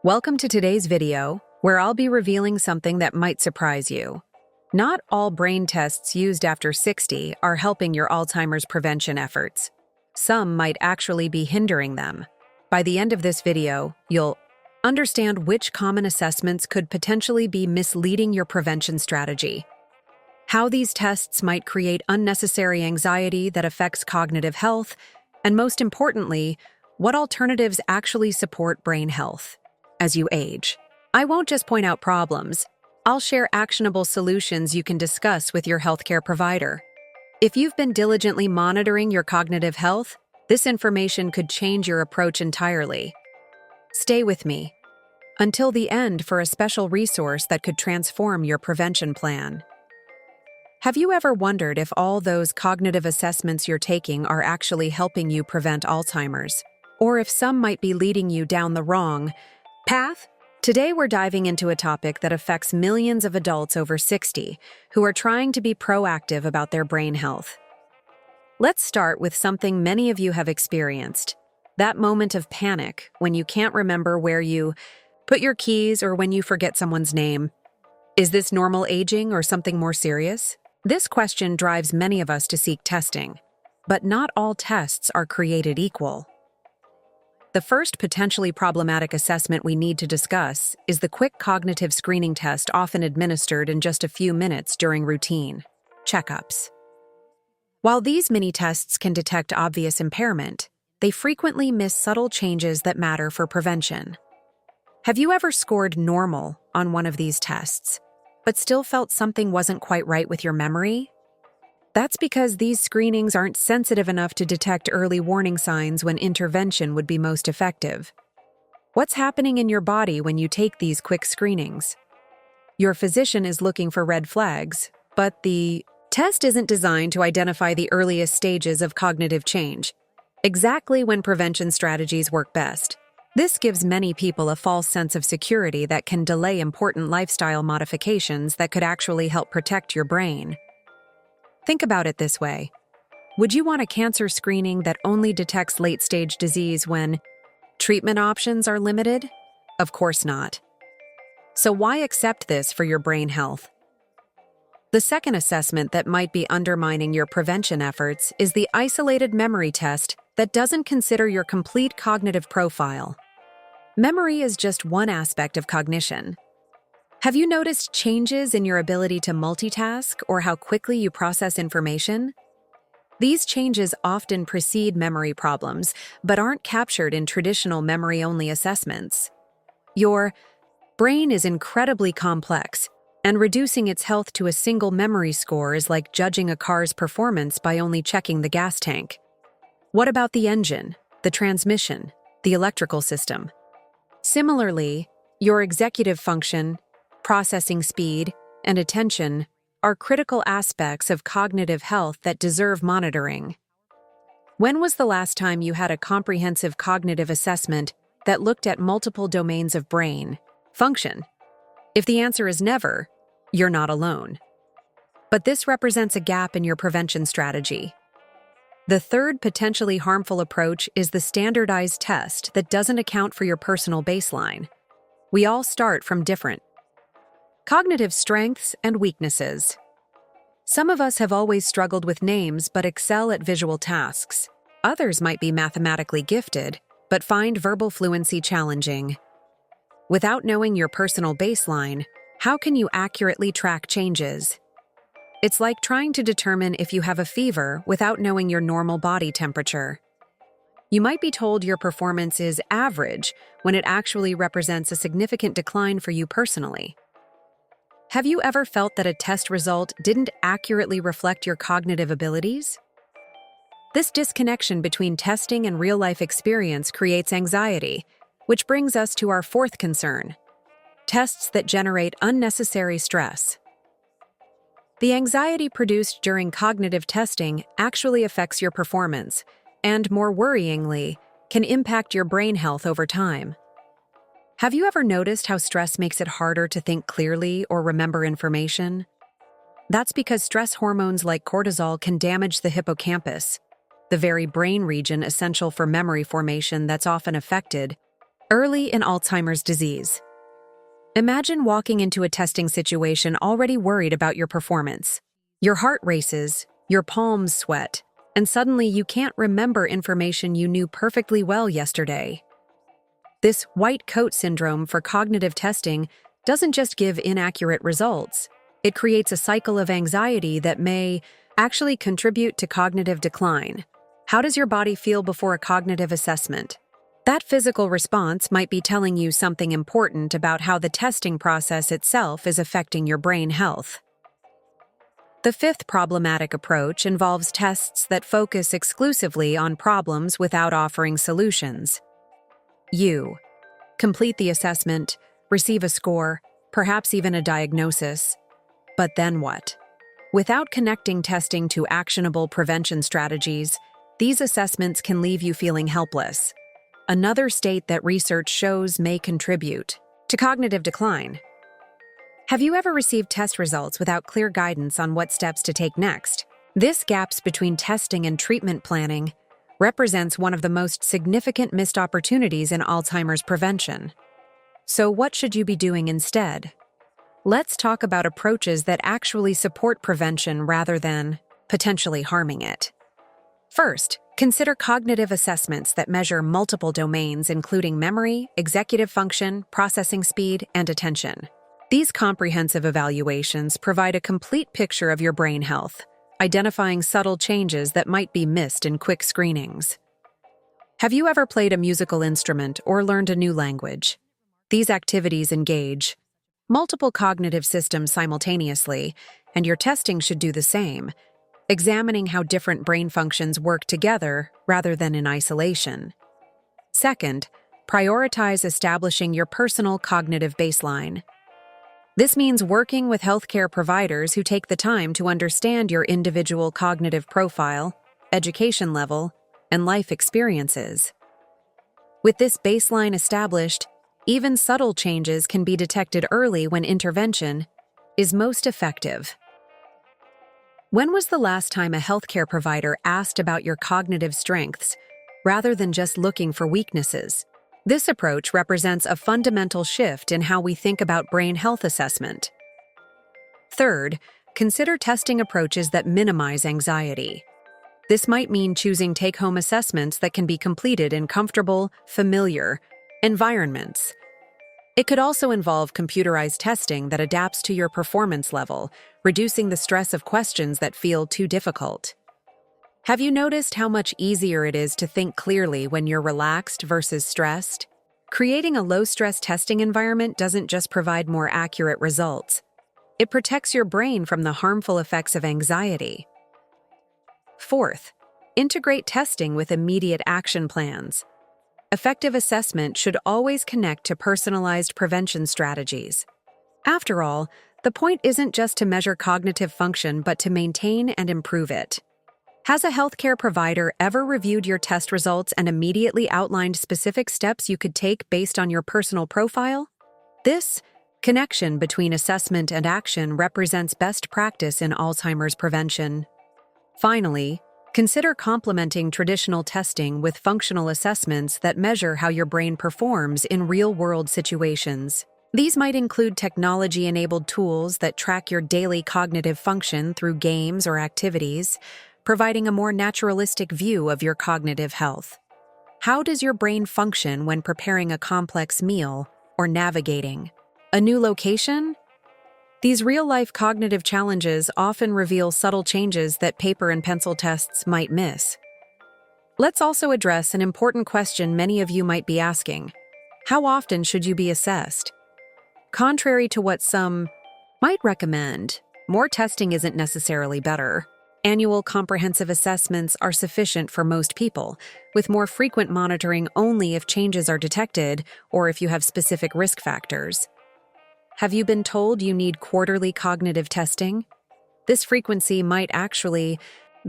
Welcome to today's video, where I'll be revealing something that might surprise you. Not all brain tests used after 60 are helping your Alzheimer's prevention efforts. Some might actually be hindering them. By the end of this video, you'll understand which common assessments could potentially be misleading your prevention strategy, how these tests might create unnecessary anxiety that affects cognitive health, and most importantly, what alternatives actually support brain health as you age. I won't just point out problems. I'll share actionable solutions you can discuss with your healthcare provider. If you've been diligently monitoring your cognitive health, this information could change your approach entirely. Stay with me until the end for a special resource that could transform your prevention plan. Have you ever wondered if all those cognitive assessments you're taking are actually helping you prevent Alzheimer's? Or if some might be leading you down the wrong path? Today we're diving into a topic that affects millions of adults over 60 who are trying to be proactive about their brain health. Let's start with something many of you have experienced, that moment of panic when you can't remember where you put your keys or when you forget someone's name. Is this normal aging or something more serious? This question drives many of us to seek testing, but not all tests are created equal. The first potentially problematic assessment we need to discuss is the quick cognitive screening test often administered in just a few minutes during routine checkups. While these mini-tests can detect obvious impairment, they frequently miss subtle changes that matter for prevention. Have you ever scored normal on one of these tests, but still felt something wasn't quite right with your memory? That's because these screenings aren't sensitive enough to detect early warning signs when intervention would be most effective. What's happening in your body when you take these quick screenings? Your physician is looking for red flags, but the test isn't designed to identify the earliest stages of cognitive change, exactly when prevention strategies work best. This gives many people a false sense of security that can delay important lifestyle modifications that could actually help protect your brain. Think about it this way. Would you want a cancer screening that only detects late-stage disease when treatment options are limited? Of course not. So why accept this for your brain health? The second assessment that might be undermining your prevention efforts is the isolated memory test that doesn't consider your complete cognitive profile. Memory is just one aspect of cognition. Have you noticed changes in your ability to multitask or how quickly you process information? These changes often precede memory problems, but aren't captured in traditional memory-only assessments. Your brain is incredibly complex, and reducing its health to a single memory score is like judging a car's performance by only checking the gas tank. What about the engine, the transmission, the electrical system? Similarly, your executive function, processing speed, and attention are critical aspects of cognitive health that deserve monitoring. When was the last time you had a comprehensive cognitive assessment that looked at multiple domains of brain function? If the answer is never, you're not alone. But this represents a gap in your prevention strategy. The third potentially harmful approach is the standardized test that doesn't account for your personal baseline. We all start from different cognitive strengths and weaknesses. Some of us have always struggled with names but excel at visual tasks. Others might be mathematically gifted but find verbal fluency challenging. Without knowing your personal baseline, how can you accurately track changes? It's like trying to determine if you have a fever without knowing your normal body temperature. You might be told your performance is average when it actually represents a significant decline for you personally. Have you ever felt that a test result didn't accurately reflect your cognitive abilities? This disconnection between testing and real-life experience creates anxiety, which brings us to our fourth concern: tests that generate unnecessary stress. The anxiety produced during cognitive testing actually affects your performance, and more worryingly, can impact your brain health over time. Have you ever noticed how stress makes it harder to think clearly or remember information? That's because stress hormones like cortisol can damage the hippocampus, the very brain region essential for memory formation that's often affected Early in Alzheimer's disease. Imagine walking into a testing situation already worried about your performance. Your heart races, your palms sweat, and suddenly you can't remember information you knew perfectly well yesterday. This white coat syndrome for cognitive testing doesn't just give inaccurate results. It creates a cycle of anxiety that may actually contribute to cognitive decline. How does your body feel before a cognitive assessment? That physical response might be telling you something important about how the testing process itself is affecting your brain health. The fifth problematic approach involves tests that focus exclusively on problems without offering solutions. You complete the assessment, receive a score, perhaps even a diagnosis. But then what? Without connecting testing to actionable prevention strategies, these assessments can leave you feeling helpless. Another state that research shows may contribute to cognitive decline. Have you ever received test results without clear guidance on what steps to take next? This gaps between testing and treatment planning represents one of the most significant missed opportunities in Alzheimer's prevention. So what should you be doing instead? Let's talk about approaches that actually support prevention rather than potentially harming it. First, consider cognitive assessments that measure multiple domains including memory, executive function, processing speed, and attention. These comprehensive evaluations provide a complete picture of your brain health, identifying subtle changes that might be missed in quick screenings. Have you ever played a musical instrument or learned a new language? These activities engage multiple cognitive systems simultaneously, and your testing should do the same, examining how different brain functions work together rather than in isolation. Second, prioritize establishing your personal cognitive baseline. This means working with healthcare providers who take the time to understand your individual cognitive profile, education level, and life experiences. With this baseline established, even subtle changes can be detected early when intervention is most effective. When was the last time a healthcare provider asked about your cognitive strengths rather than just looking for weaknesses? This approach represents a fundamental shift in how we think about brain health assessment. Third, consider testing approaches that minimize anxiety. This might mean choosing take-home assessments that can be completed in comfortable, familiar environments. It could also involve computerized testing that adapts to your performance level, reducing the stress of questions that feel too difficult. Have you noticed how much easier it is to think clearly when you're relaxed versus stressed? Creating a low-stress testing environment doesn't just provide more accurate results. It protects your brain from the harmful effects of anxiety. Fourth, integrate testing with immediate action plans. Effective assessment should always connect to personalized prevention strategies. After all, the point isn't just to measure cognitive function but to maintain and improve it. Has a healthcare provider ever reviewed your test results and immediately outlined specific steps you could take based on your personal profile? This connection between assessment and action represents best practice in Alzheimer's prevention. Finally, consider complementing traditional testing with functional assessments that measure how your brain performs in real-world situations. These might include technology-enabled tools that track your daily cognitive function through games or activities, providing a more naturalistic view of your cognitive health. How does your brain function when preparing a complex meal or navigating a new location? These real-life cognitive challenges often reveal subtle changes that paper and pencil tests might miss. Let's also address an important question many of you might be asking. How often should you be assessed? Contrary to what some might recommend, more testing isn't necessarily better. Annual comprehensive assessments are sufficient for most people, with more frequent monitoring only if changes are detected or if you have specific risk factors. Have you been told you need quarterly cognitive testing? This frequency might actually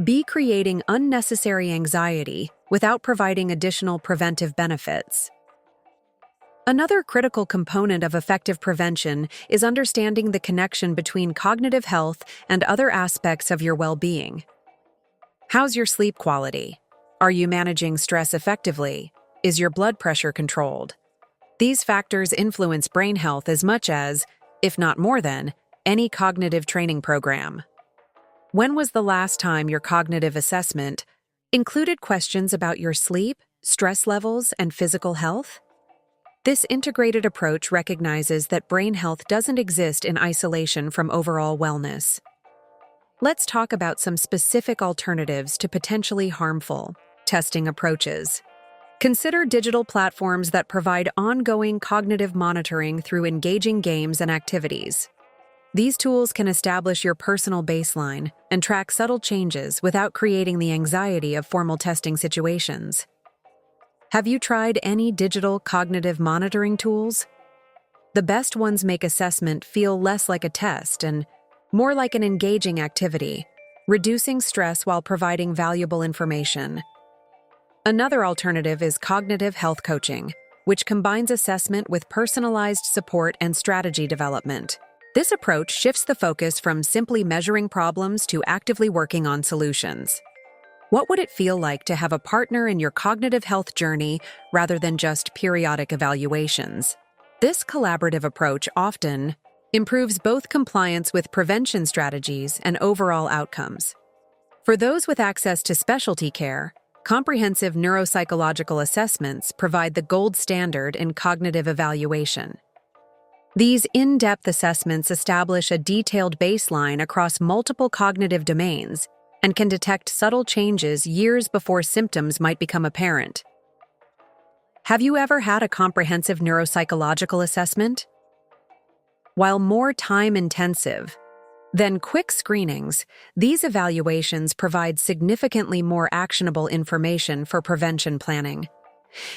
be creating unnecessary anxiety without providing additional preventive benefits. Another critical component of effective prevention is understanding the connection between cognitive health and other aspects of your well-being. How's your sleep quality? Are you managing stress effectively? Is your blood pressure controlled? These factors influence brain health as much as, if not more than, any cognitive training program. When was the last time your cognitive assessment included questions about your sleep, stress levels, and physical health? This integrated approach recognizes that brain health doesn't exist in isolation from overall wellness. Let's talk about some specific alternatives to potentially harmful testing approaches. Consider digital platforms that provide ongoing cognitive monitoring through engaging games and activities. These tools can establish your personal baseline and track subtle changes without creating the anxiety of formal testing situations. Have you tried any digital cognitive monitoring tools? The best ones make assessment feel less like a test and more like an engaging activity, reducing stress while providing valuable information. Another alternative is cognitive health coaching, which combines assessment with personalized support and strategy development. This approach shifts the focus from simply measuring problems to actively working on solutions. What would it feel like to have a partner in your cognitive health journey rather than just periodic evaluations? This collaborative approach often improves both compliance with prevention strategies and overall outcomes. For those with access to specialty care, comprehensive neuropsychological assessments provide the gold standard in cognitive evaluation. These in-depth assessments establish a detailed baseline across multiple cognitive domains and can detect subtle changes years before symptoms might become apparent. Have you ever had a comprehensive neuropsychological assessment? While more time-intensive than quick screenings, these evaluations provide significantly more actionable information for prevention planning.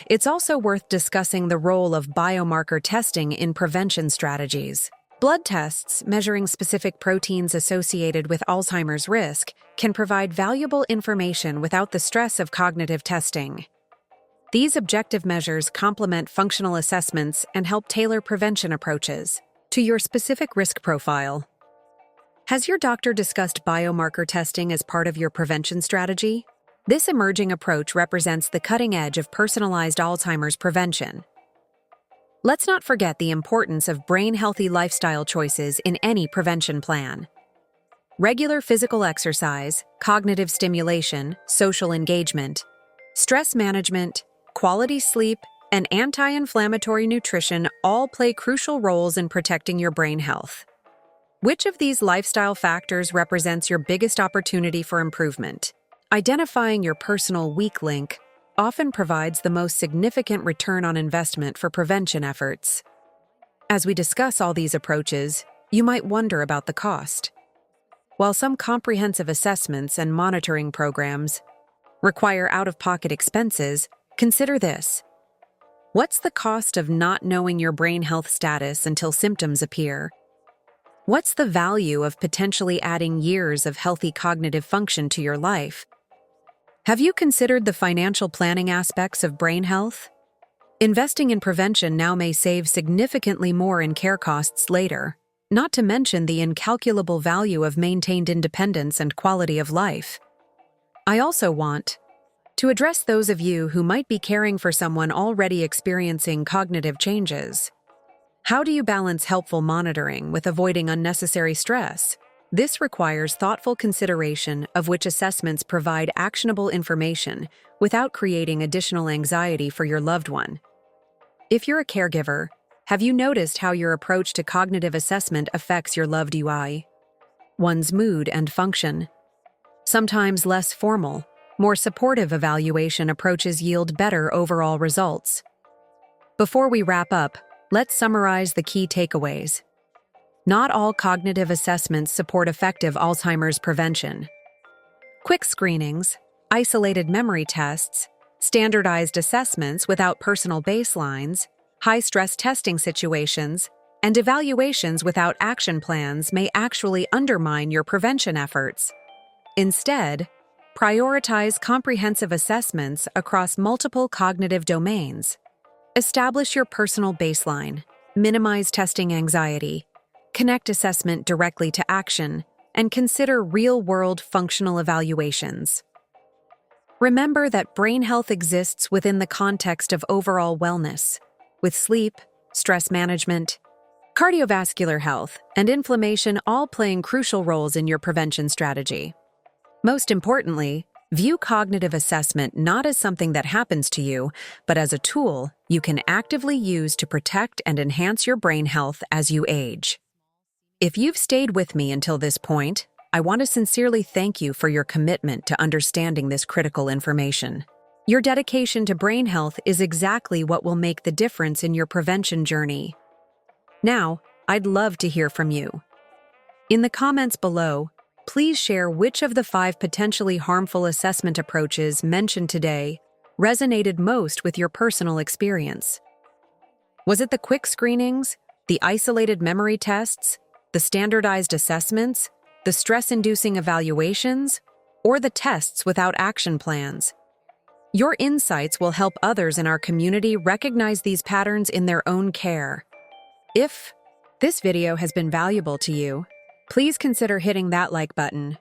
It's also worth discussing the role of biomarker testing in prevention strategies. Blood tests measuring specific proteins associated with Alzheimer's risk can provide valuable information without the stress of cognitive testing. These objective measures complement functional assessments and help tailor prevention approaches to your specific risk profile. Has your doctor discussed biomarker testing as part of your prevention strategy? This emerging approach represents the cutting edge of personalized Alzheimer's prevention. Let's not forget the importance of brain-healthy lifestyle choices in any prevention plan. Regular physical exercise, cognitive stimulation, social engagement, stress management, quality sleep, and anti-inflammatory nutrition all play crucial roles in protecting your brain health. Which of these lifestyle factors represents your biggest opportunity for improvement? Identifying your personal weak link often provides the most significant return on investment for prevention efforts. As we discuss all these approaches, you might wonder about the cost. While some comprehensive assessments and monitoring programs require out-of-pocket expenses, consider this. What's the cost of not knowing your brain health status until symptoms appear? What's the value of potentially adding years of healthy cognitive function to your life? Have you considered the financial planning aspects of brain health? Investing in prevention now may save significantly more in care costs later, not to mention the incalculable value of maintained independence and quality of life. I also want to address those of you who might be caring for someone already experiencing cognitive changes. How do you balance helpful monitoring with avoiding unnecessary stress? This requires thoughtful consideration of which assessments provide actionable information without creating additional anxiety for your loved one. If you're a caregiver, have you noticed how your approach to cognitive assessment affects your loved one's mood and function? Sometimes less formal, more supportive evaluation approaches yield better overall results. Before we wrap up, let's summarize the key takeaways. Not all cognitive assessments support effective Alzheimer's prevention. Quick screenings, isolated memory tests, standardized assessments without personal baselines, high-stress testing situations, and evaluations without action plans may actually undermine your prevention efforts. Instead, prioritize comprehensive assessments across multiple cognitive domains. Establish your personal baseline, minimize testing anxiety, connect assessment directly to action, and consider real-world functional evaluations. Remember that brain health exists within the context of overall wellness. with sleep, stress management, cardiovascular health, and inflammation all playing crucial roles in your prevention strategy. Most importantly, view cognitive assessment not as something that happens to you, but as a tool you can actively use to protect and enhance your brain health as you age. If you've stayed with me until this point, I want to sincerely thank you for your commitment to understanding this critical information. Your dedication to brain health is exactly what will make the difference in your prevention journey. Now, I'd love to hear from you. In the comments below, please share which of the 5 potentially harmful assessment approaches mentioned today resonated most with your personal experience. Was it the quick screenings, the isolated memory tests, the standardized assessments, the stress-inducing evaluations, or the tests without action plans? Your insights will help others in our community recognize these patterns in their own care. If this video has been valuable to you, please consider hitting that like button.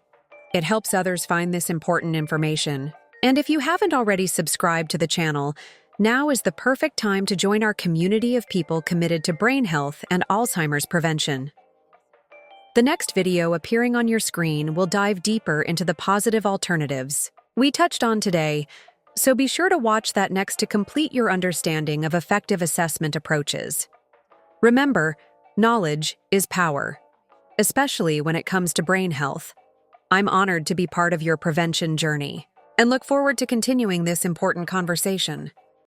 It helps others find this important information. And if you haven't already subscribed to the channel, now is the perfect time to join our community of people committed to brain health and Alzheimer's prevention. The next video appearing on your screen will dive deeper into the positive alternatives we touched on today, so be sure to watch that next to complete your understanding of effective assessment approaches. Remember, knowledge is power, especially when it comes to brain health. I'm honored to be part of your prevention journey and look forward to continuing this important conversation.